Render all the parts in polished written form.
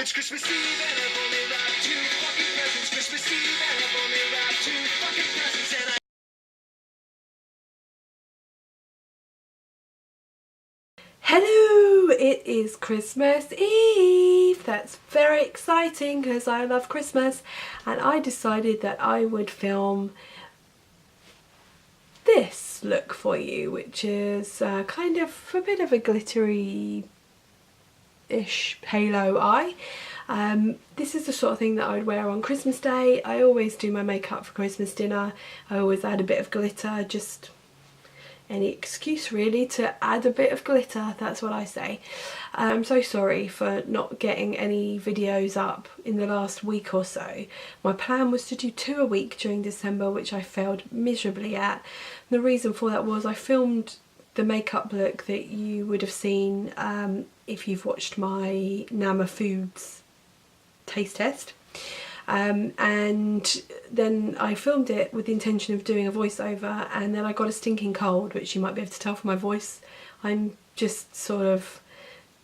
presents Christmas Eve and I've only wrapped 2 fucking presents. Christmas Eve and I've only wrapped 2 fucking presents and Hello! It is Christmas Eve. That's very exciting because I love Christmas, and I decided that I would film this look for you, which is kind of a bit of a glittery-ish halo eye. This is the sort of thing that I would wear on Christmas Day. I always do my makeup for Christmas dinner. I always add a bit of glitter, just any excuse really to add a bit of glitter, that's what I say. I'm so sorry for not getting any videos up in the last week or so. My plan was to do 2 a week during December, which I failed miserably at. The reason for that was I filmed the makeup look that you would have seen if you've watched my Nama Foods taste test. And then I filmed it with the intention of doing a voiceover, and then I got a stinking cold, which you might be able to tell from my voice. I'm just sort of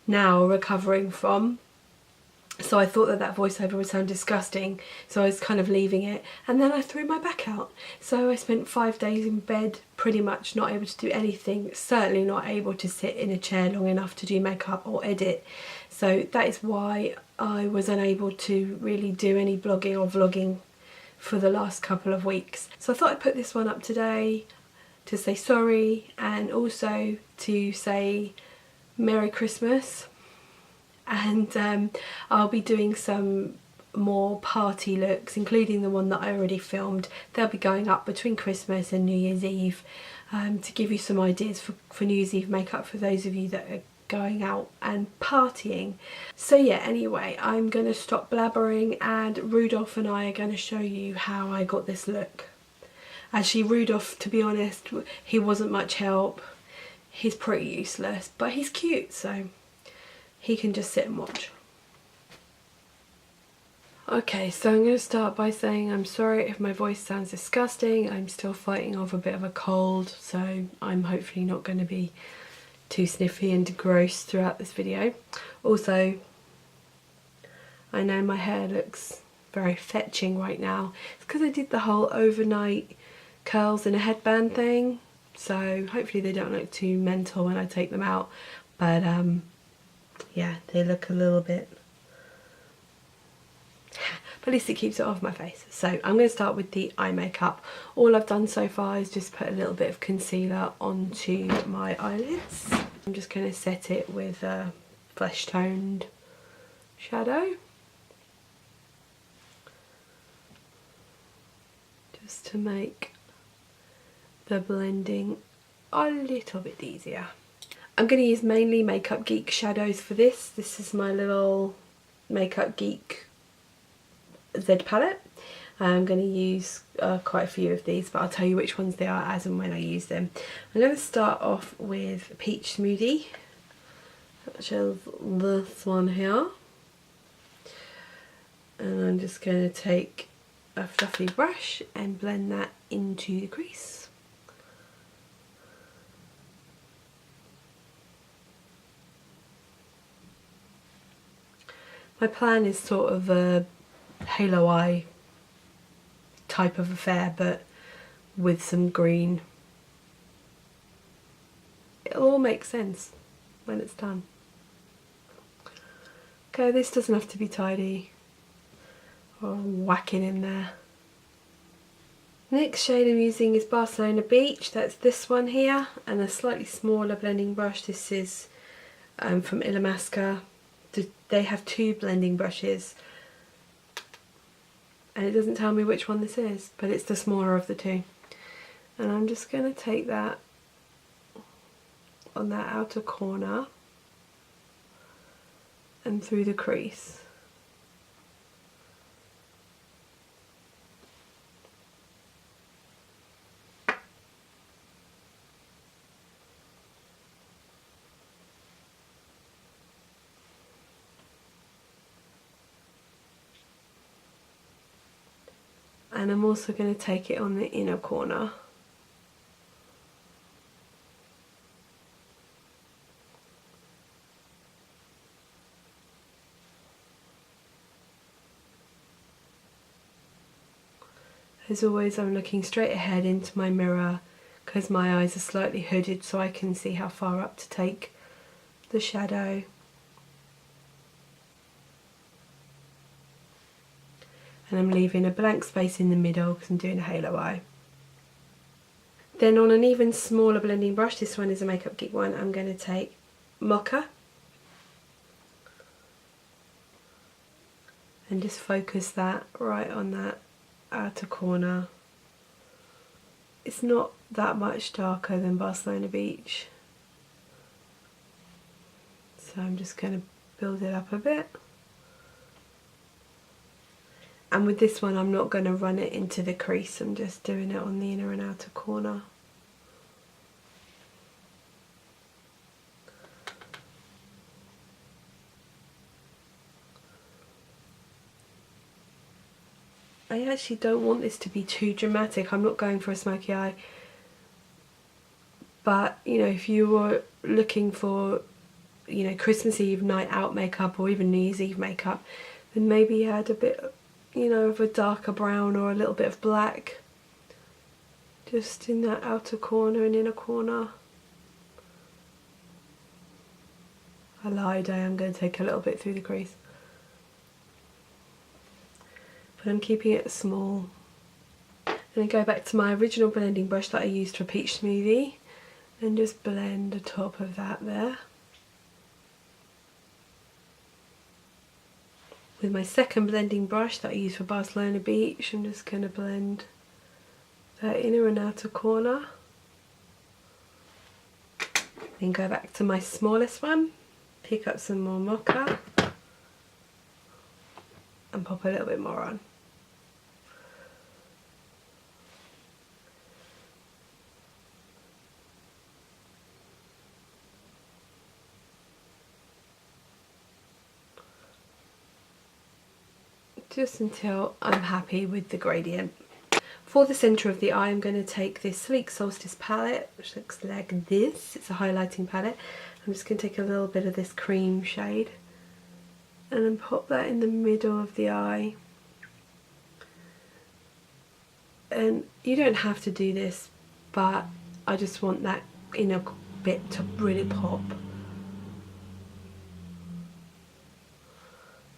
now recovering from. So I thought that that voiceover would sound disgusting, so I was kind of leaving it, and then I threw my back out. So I spent 5 days in bed, pretty much not able to do anything, certainly not able to sit in a chair long enough to do makeup or edit. So that is why I was unable to really do any blogging or vlogging for the last couple of weeks. So I thought I'd put this one up today to say sorry, and also to say Merry Christmas. And I'll be doing some more party looks, including the one that I already filmed. They'll be going up between Christmas and New Year's Eve, to give you some ideas for New Year's Eve makeup for those of you that are going out and partying. So yeah, anyway, I'm going to stop blabbering, and Rudolph and I are going to show you how I got this look. Actually, Rudolph, to be honest, he wasn't much help. He's pretty useless, but he's cute, so he can just sit and watch. Okay, so I'm going to start by saying I'm sorry if my voice sounds disgusting. I'm still fighting off a bit of a cold, so I'm hopefully not going to be too sniffy and gross throughout this video. Also, I know my hair looks very fetching right now. It's because I did the whole overnight curls in a headband thing, so hopefully they don't look too mental when I take them out. But yeah, they look a little bit, but at least it keeps it off my face. So I'm going to start with the eye makeup. All I've done so far is just put a little bit of concealer onto my eyelids. I'm just going to set it with a flesh toned shadow, just to make the blending a little bit easier. I'm going to use mainly Makeup Geek shadows for this. This is my little Makeup Geek Z palette. I'm going to use quite a few of these, but I'll tell you which ones they are as and when I use them. I'm going to start off with Peach Smoothie, which is this one here. And I'm just going to take a fluffy brush and blend that into the crease. My plan is sort of a halo eye type of affair, but with some green. It'll all make sense when it's done. Okay, this doesn't have to be tidy or whacking in there. Next shade I'm using is Barcelona Beach. That's this one here, and a slightly smaller blending brush. This is from Illamasqua. They have 2 blending brushes, and it doesn't tell me which one this is, but it's the smaller of the 2. And I'm just going to take that on that outer corner and through the crease. And I'm also going to take it on the inner corner. As always, I'm looking straight ahead into my mirror because my eyes are slightly hooded so I can see how far up to take the shadow. And I'm leaving a blank space in the middle because I'm doing a halo eye. Then on an even smaller blending brush, this one is a Makeup Geek one, I'm going to take Mocha and just focus that right on that outer corner. It's not that much darker than Barcelona Beach, so I'm just going to build it up a bit. And with this one I'm not going to run it into the crease, I'm just doing it on the inner and outer corner. I actually don't want this to be too dramatic, I'm not going for a smoky eye. But, you know, if you were looking for, you know, Christmas Eve night out makeup or even New Year's Eve makeup, then maybe add a bit, you know, of a darker brown or a little bit of black just in that outer corner and inner corner. I lied, I am going to take a little bit through the crease. But I'm keeping it small. And I go back to my original blending brush that I used for Peach Smoothie and just blend the top of that there. With my second blending brush that I use for Barcelona Beach, I'm just going to blend that inner and outer corner. Then go back to my smallest one, pick up some more Mocha and pop a little bit more on. Just until I'm happy with the gradient. For the centre of the eye, I'm going to take this Sleek Solstice palette, which looks like this. It's a highlighting palette. I'm just going to take a little bit of this cream shade and then pop that in the middle of the eye. And you don't have to do this, but I just want that inner bit to really pop.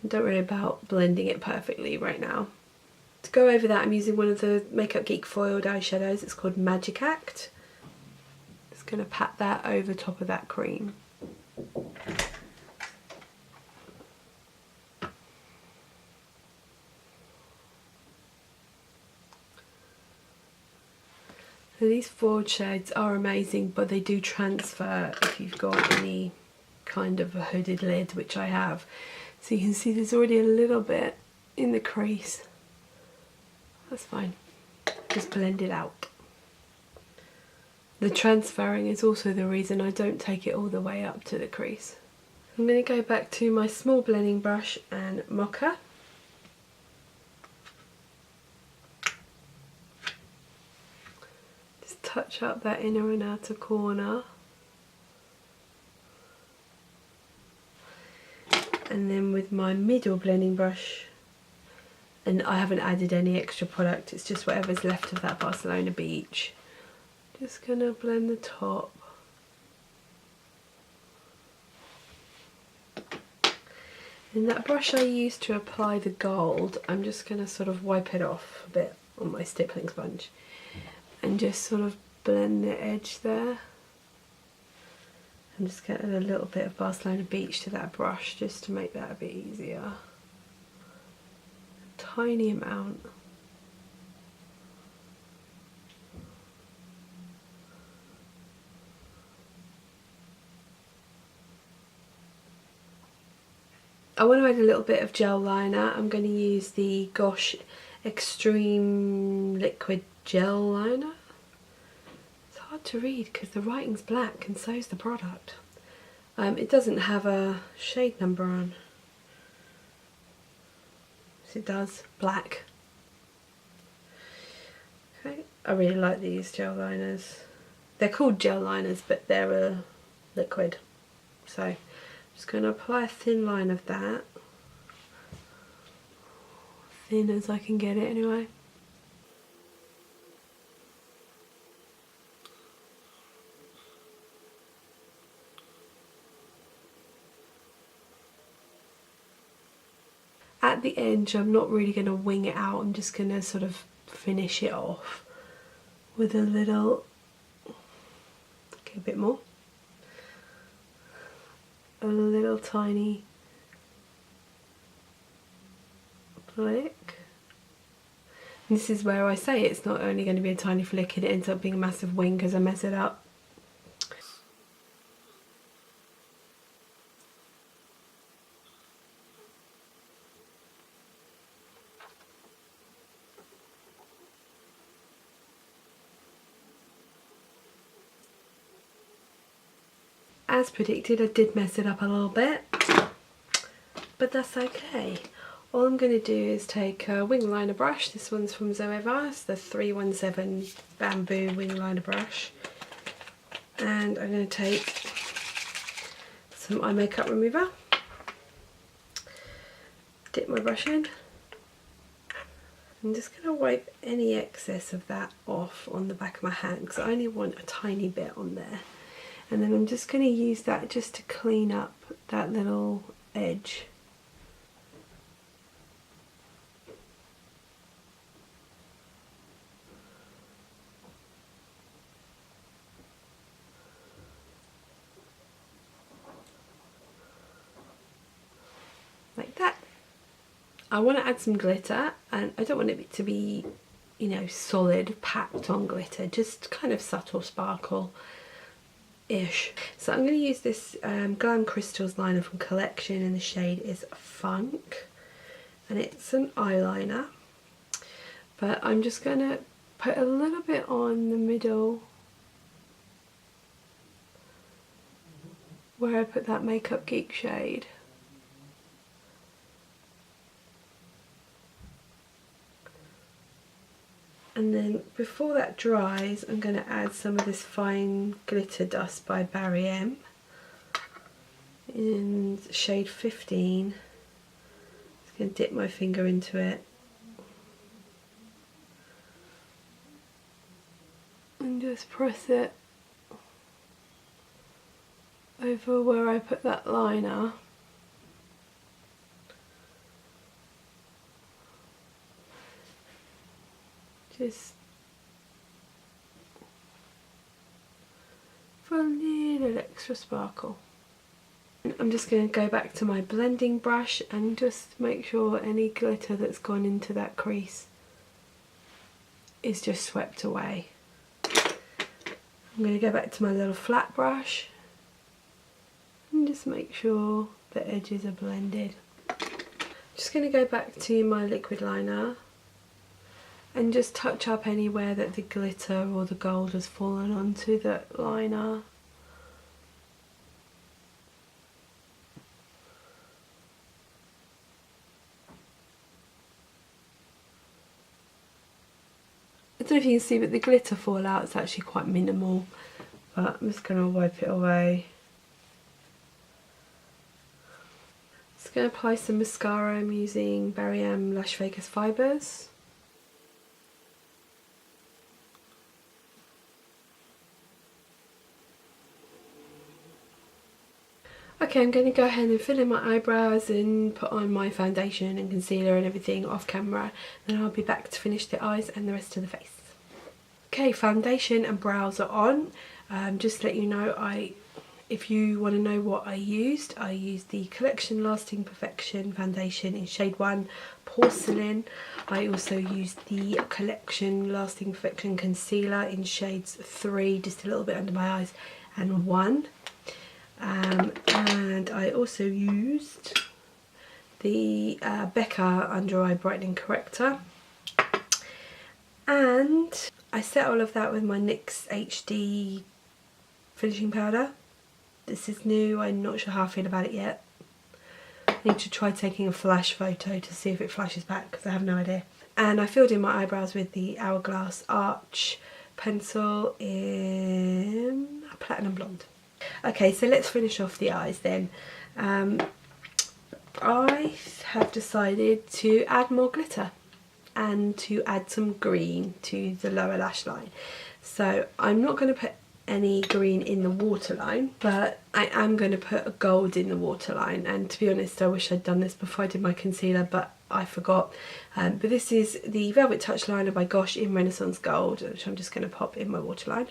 Don't worry about blending it perfectly right now. To go over that, I'm using one of the Makeup Geek foiled eyeshadows. It's called Magic Act. Just going to pat that over top of that cream. So these forward shades are amazing, but they do transfer if you've got any kind of a hooded lid, which I have. So you can see there's already a little bit in the crease. That's fine. Just blend it out. The transferring is also the reason I don't take it all the way up to the crease. I'm going to go back to my small blending brush and Mocha. Just touch up that inner and outer corner. And then with my middle blending brush, and I haven't added any extra product, it's just whatever's left of that Barcelona Beach. Just gonna blend the top. And that brush I used to apply the gold, I'm just gonna sort of wipe it off a bit on my stippling sponge and just sort of blend the edge there. I'm just getting a little bit of Barcelona Beach to that brush just to make that a bit easier. A tiny amount. I want to add a little bit of gel liner. I'm going to use the Gosh Extreme Liquid Gel Liner. It's hard to read because the writing's black and so is the product. It doesn't have a shade number on. Yes, it does. Black. Okay, I really like these gel liners. They're called gel liners, but they're a liquid. So I'm just going to apply a thin line of that. Thin as I can get it anyway. at the edge I'm not really going to wing it out, I'm just going to sort of finish it off with a little, okay, a bit more, a little tiny flick. And this is where I say it's not only going to be a tiny flick, it ends up being a massive wing because I mess it up. As predicted, I did mess it up a little bit, but that's okay. All I'm going to do is take a wing liner brush. This one's from Zoeva, it's the 317 bamboo wing liner brush. And I'm going to take some eye makeup remover, dip my brush in. I'm just going to wipe any excess of that off on the back of my hand because I only want a tiny bit on there. And then I'm just going to use that just to clean up that little edge. Like that. I want to add some glitter, and I don't want it to be, you know, solid, packed on glitter, just kind of subtle sparkle. Ish. So I'm going to use this Glam Crystals liner from Collection, and the shade is Funk, and it's an eyeliner, but I'm just going to put a little bit on the middle where I put that Makeup Geek shade. And then before that dries, I'm going to add some of this fine glitter dust by Barry M in shade 15. Just going to dip my finger into it and just press it over where I put that liner. Just for a little extra sparkle. I'm just going to go back to my blending brush and just make sure any glitter that's gone into that crease is just swept away. I'm going to go back to my little flat brush and just make sure the edges are blended. Just going to go back to my liquid liner and just touch up anywhere that the glitter or the gold has fallen onto the liner. I don't know if you can see, but the glitter fallout is actually quite minimal, but I'm just going to wipe it away. Just going to apply some mascara. I'm using Barry M Lash Focus Fibers. Okay, I'm going to go ahead and fill in my eyebrows and put on my foundation and concealer and everything off camera, and I'll be back to finish the eyes and the rest of the face. Okay, foundation and brows are on. Just to let you know, if you want to know what I used the Collection Lasting Perfection foundation in shade 1 Porcelain. I also used the Collection Lasting Perfection concealer in shades 3, just a little bit under my eyes, and 1. And I also used the Becca Under Eye Brightening Corrector, and I set all of that with my NYX HD finishing powder. This is new, I'm not sure how I feel about it yet. I need to try taking a flash photo to see if it flashes back because I have no idea. And I filled in my eyebrows with the Hourglass Arch pencil in Platinum Blonde. Okay, so let's finish off the eyes then. I have decided to add more glitter and to add some green to the lower lash line. So I'm not going to put any green in the waterline, but I am going to put a gold in the waterline, and to be honest I wish I'd done this before I did my concealer, but I forgot. But this is the Velvet Touch liner by Gosh in Renaissance Gold, which I'm just going to pop in my waterline.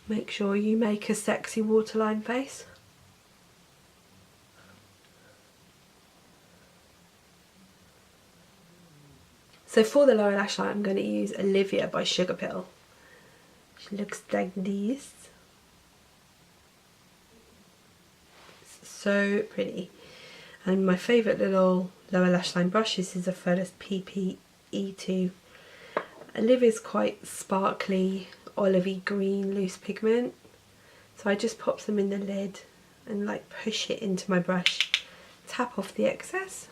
Make sure you make a sexy waterline face. So for the lower lash line I'm going to use Olivia by Sugarpill. She looks like this. It's so pretty. And my favourite little lower lash line brush, this is a Philips PPE2. Olivia's quite sparkly, olivey green loose pigment. So I just pop them in the lid and like push it into my brush. Tap off the excess.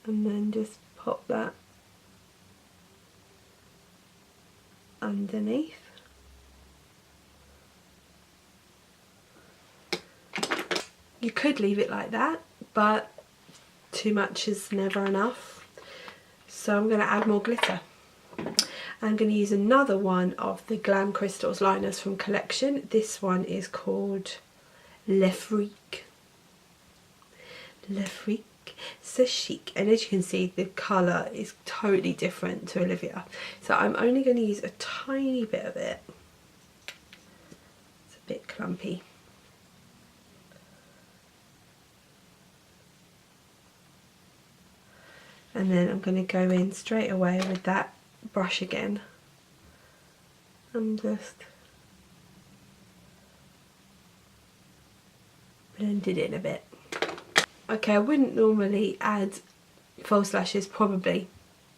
And then just pop that underneath. You could leave it like that, but too much is never enough. So I'm going to add more glitter. I'm going to use another one of the Glam Crystals liners from Collection. This one is called Le Freak. Le Freak. So chic, and as you can see the colour is totally different to Olivia, so I'm only going to use a tiny bit of it. It's a bit clumpy. And then I'm going to go in straight away with that brush again and just blend it in a bit. Okay, I wouldn't normally add false lashes probably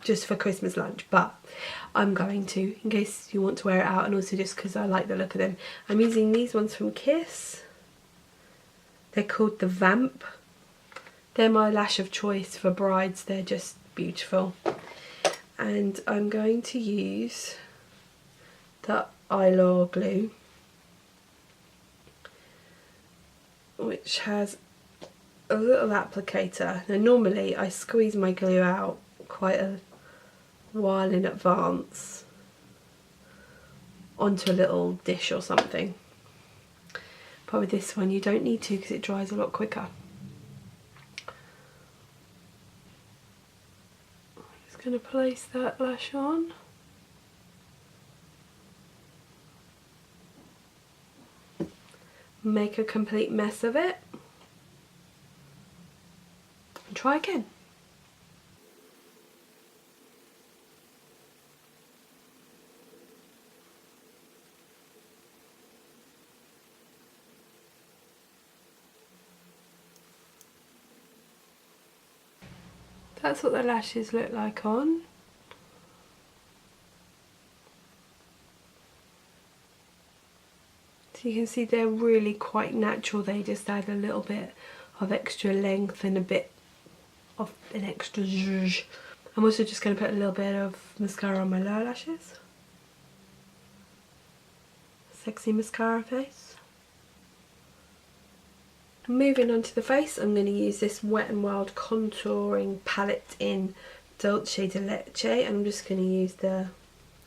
just for Christmas lunch, but I'm going to in case you want to wear it out, and also just because I like the look of them. I'm using these ones from Kiss. They're called the Vamp. They're my lash of choice for brides. They're just beautiful. And I'm going to use the Eyelure glue, which has a little applicator. Now normally I squeeze my glue out quite a while in advance onto a little dish or something, but with this one you don't need to because it dries a lot quicker. I'm just going to place that lash on. Make a complete mess of it. Try again. That's what the lashes look like on. So you can see they're really quite natural. They just add a little bit of extra length and a bit of an extra zhuzh. I'm also just going to put a little bit of mascara on my lower lashes. Sexy mascara face. Moving on to the face, I'm going to use this Wet n Wild contouring palette in Dolce de Leche, and I'm just going to use the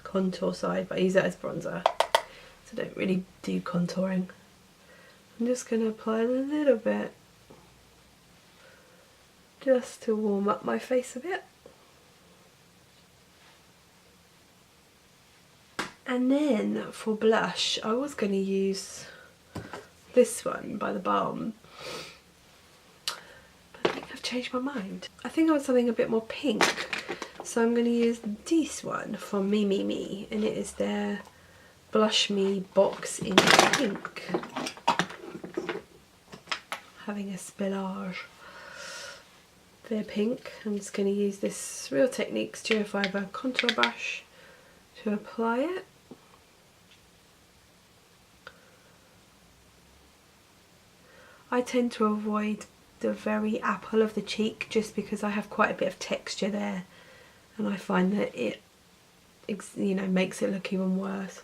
contour side, but I use it as bronzer, so I don't really do contouring. I'm just going to apply a little bit just to warm up my face a bit. And then for blush, I was going to use this one by the Balm, but I think I've changed my mind. I think I want something a bit more pink, so I'm going to use this one from Me Me Me, and it is their Blush Me box in pink. Having a spillage. They're pink. I'm just going to use this Real Techniques Duo Fiber contour brush to apply it. I tend to avoid the very apple of the cheek just because I have quite a bit of texture there, and I find that it, you know, makes it look even worse.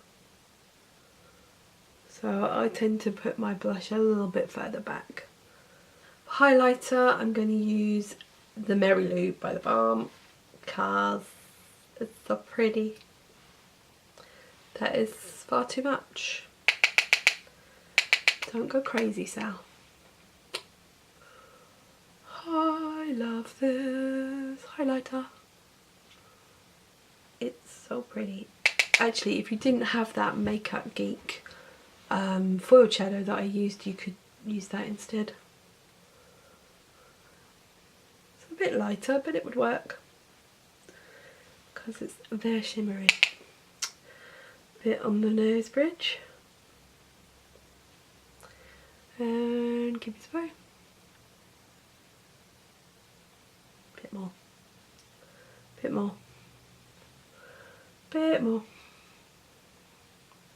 So I tend to put my blush a little bit further back. Highlighter, I'm going to use the Mary Lou by the Balm because it's so pretty. That is far too much. Don't go crazy, Sal. I love this highlighter. It's so pretty. Actually, if you didn't have that Makeup Geek foiled shadow that I used, you could use that instead. It's a bit lighter, but it would work because it's very shimmery. Bit on the nose bridge. And give it a spray. Bit more. Bit more. Bit more.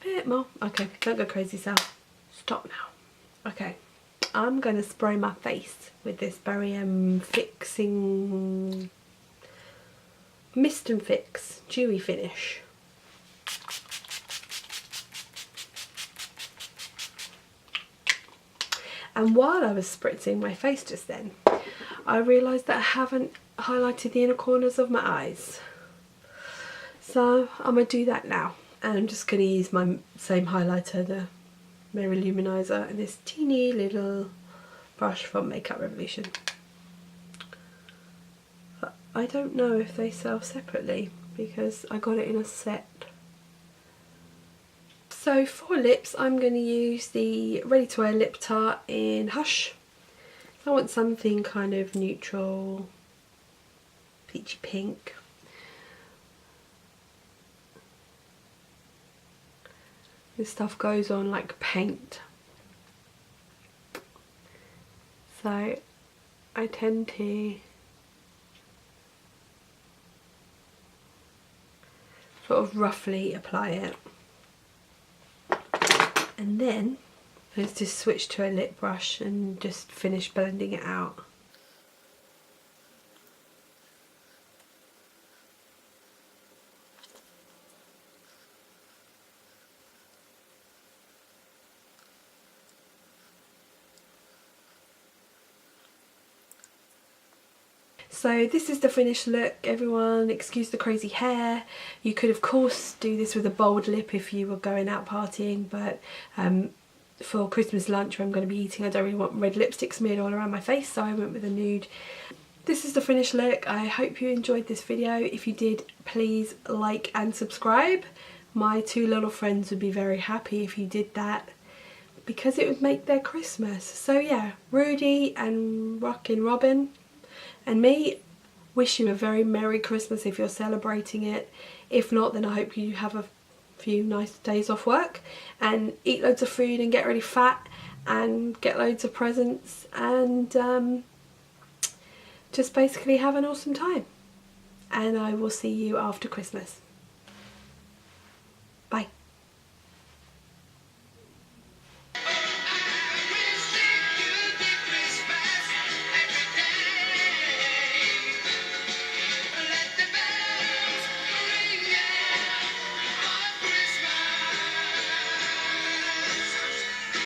Bit more. Okay, don't go crazy, Sal. Stop now. Okay, I'm going to spray my face with this Barry M Fixing Mist and Fix Dewy Finish. And while I was spritzing my face just then, I realised that I haven't highlighted the inner corners of my eyes. So I'm going to do that now. And I'm just going to use my same highlighter, the Mary Luminizer, and this teeny little brush from Makeup Revolution. But I don't know if they sell separately because I got it in a set. So for lips, I'm going to use the Ready to Wear Lip Tart in Hush. I want something kind of neutral, peachy pink. This stuff goes on like paint. So I tend to sort of roughly apply it. And then let's just switch to a lip brush and just finish blending it out. So this is the finished look, everyone. Excuse the crazy hair. You could of course do this with a bold lip if you were going out partying, but for Christmas lunch where I'm going to be eating, I don't really want red lipstick smeared all around my face, so I went with a nude. This is the finished look. I hope you enjoyed this video. If you did, please like and subscribe. My two little friends would be very happy if you did that, because it would make their Christmas. So yeah, Rudy and Rockin' Robin and me wish you a very Merry Christmas if you're celebrating it. If not, then I hope you have a few nice days off work and eat loads of food and get really fat and get loads of presents and just basically have an awesome time. And I will see you after Christmas.